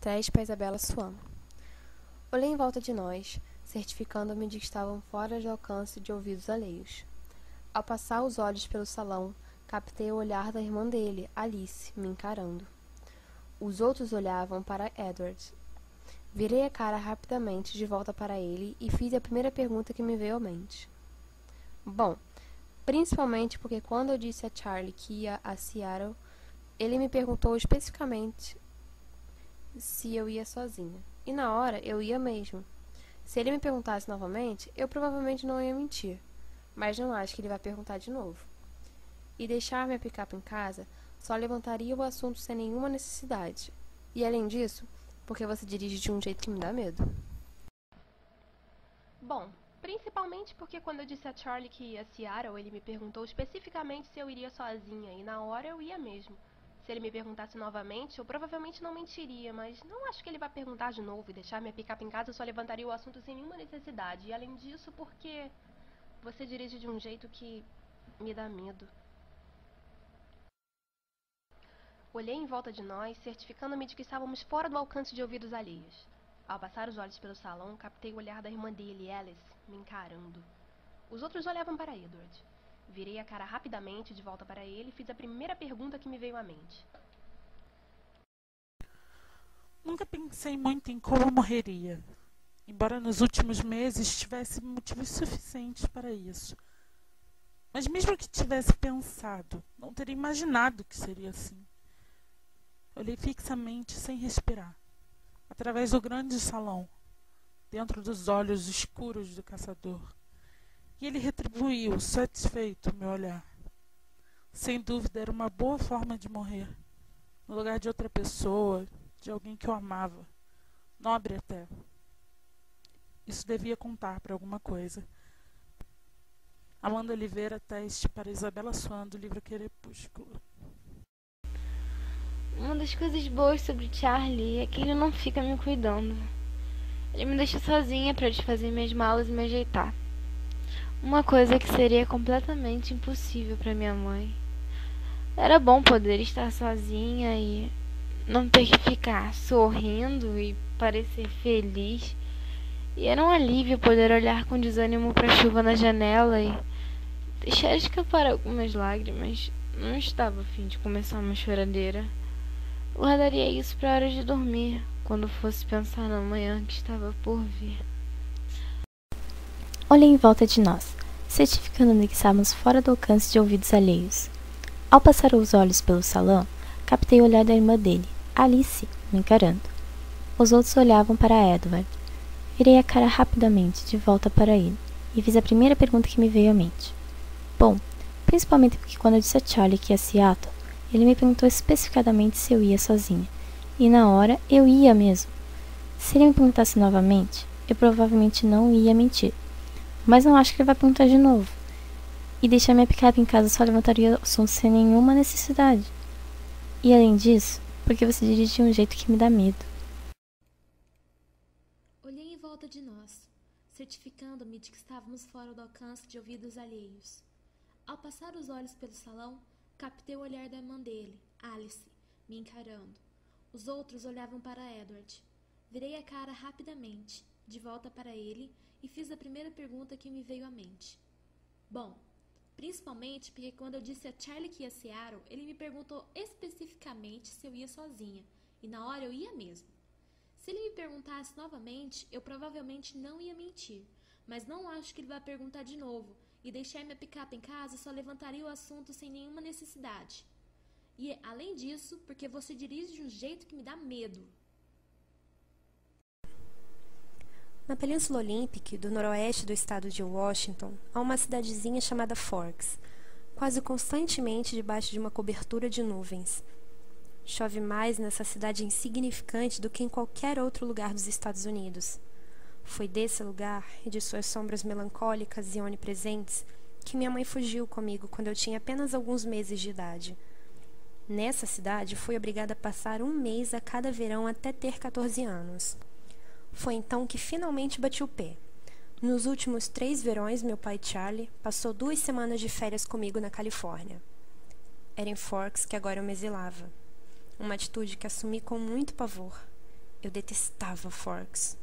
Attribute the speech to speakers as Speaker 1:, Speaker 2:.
Speaker 1: estresse para Isabella Swan. Olhei em volta de nós, certificando-me de que estavam fora de alcance de ouvidos alheios. Ao passar os olhos pelo salão, captei o olhar da irmã dele, Alice, me encarando. Os outros olhavam para Edward. Virei a cara rapidamente de volta para ele e fiz a primeira pergunta que me veio à mente. Bom, principalmente porque quando eu disse a Charlie que ia a Seattle, ele me perguntou especificamente se eu ia sozinha. E na hora, eu ia mesmo. Se ele me perguntasse novamente, eu provavelmente não ia mentir. Mas não acho que ele vai perguntar de novo. E deixar minha picape em casa só levantaria o assunto sem nenhuma necessidade. E além disso, porque você dirige de um jeito que me dá medo.
Speaker 2: Bom, principalmente porque quando eu disse a Charlie que ia a Seattle, ele me perguntou especificamente se eu iria sozinha, e na hora eu ia mesmo. Se ele me perguntasse novamente, eu provavelmente não mentiria, mas não acho que ele vai perguntar de novo e deixar minha picape em casa só levantaria o assunto sem nenhuma necessidade. E além disso, porque você dirige de um jeito que me dá medo. Olhei em volta de nós, certificando-me de que estávamos fora do alcance de ouvidos alheios. Ao passar os olhos pelo salão, captei o olhar da irmã dele, Alice, me encarando. Os outros olhavam para Edward. Virei a cara rapidamente de volta para ele e fiz a primeira pergunta que me veio à mente.
Speaker 3: Nunca pensei muito em como morreria, embora nos últimos meses tivesse motivos suficientes para isso. Mas mesmo que tivesse pensado, não teria imaginado que seria assim. Olhei fixamente, sem respirar, através do grande salão, dentro dos olhos escuros do caçador. E ele retribuiu, satisfeito, meu olhar. Sem dúvida, era uma boa forma de morrer, no lugar de outra pessoa, de alguém que eu amava, nobre até. Isso devia contar para alguma coisa. Amanda Oliveira, teste para Isabella Swan, do livro Crepúsculo.
Speaker 4: Uma das coisas boas sobre Charlie é que ele não fica me cuidando. Ele me deixa sozinha para desfazer minhas malas e me ajeitar. Uma coisa que seria completamente impossível para minha mãe. Era bom poder estar sozinha e não ter que ficar sorrindo e parecer feliz. E era um alívio poder olhar com desânimo para a chuva na janela e deixar escapar algumas lágrimas. Não estava a fim de começar uma choradeira. Guardaria isso para a hora de dormir, quando fosse pensar na manhã que estava por vir.
Speaker 5: Olhei em volta de nós, certificando de que estávamos fora do alcance de ouvidos alheios. Ao passar os olhos pelo salão, captei o olhar da irmã dele, Alice, me encarando. Os outros olhavam para Edward. Virei a cara rapidamente de volta para ele e fiz a primeira pergunta que me veio à mente. Bom, principalmente porque quando eu disse a Charlie que ia a Seattle, ele me perguntou especificadamente se eu ia sozinha. E na hora, eu ia mesmo. Se ele me perguntasse novamente, eu provavelmente não ia mentir. Mas não acho que ele vai perguntar de novo. E deixar minha picape em casa só levantaria o assunto sem nenhuma necessidade. E além disso, porque você dirige de um jeito que me dá medo.
Speaker 6: Olhei em volta de nós, certificando-me de que estávamos fora do alcance de ouvidos alheios. Ao passar os olhos pelo salão, captei o olhar da irmã dele, Alice, me encarando. Os outros olhavam para Edward. Virei a cara rapidamente, de volta para ele, e fiz a primeira pergunta que me veio à mente. Bom, principalmente porque quando eu disse a Charlie que ia a Seattle, ele me perguntou especificamente se eu ia sozinha, e na hora eu ia mesmo. Se ele me perguntasse novamente, eu provavelmente não ia mentir, mas não acho que ele vai perguntar de novo, e deixar minha picape em casa só levantaria o assunto sem nenhuma necessidade. E, além disso, porque você dirige de um jeito que me dá medo.
Speaker 7: Na Península Olympic, do noroeste do estado de Washington, há uma cidadezinha chamada Forks, quase constantemente debaixo de uma cobertura de nuvens. Chove mais nessa cidade insignificante do que em qualquer outro lugar dos Estados Unidos. Foi desse lugar e de suas sombras melancólicas e onipresentes que minha mãe fugiu comigo quando eu tinha apenas alguns meses de idade. Nessa cidade, fui obrigada a passar um mês a cada verão até ter 14 anos. Foi então que finalmente bati o pé. Nos últimos 3 verões, meu pai Charlie passou 2 semanas de férias comigo na Califórnia. Era em Forks que agora eu me exilava. Uma atitude que assumi com muito pavor. Eu detestava Forks.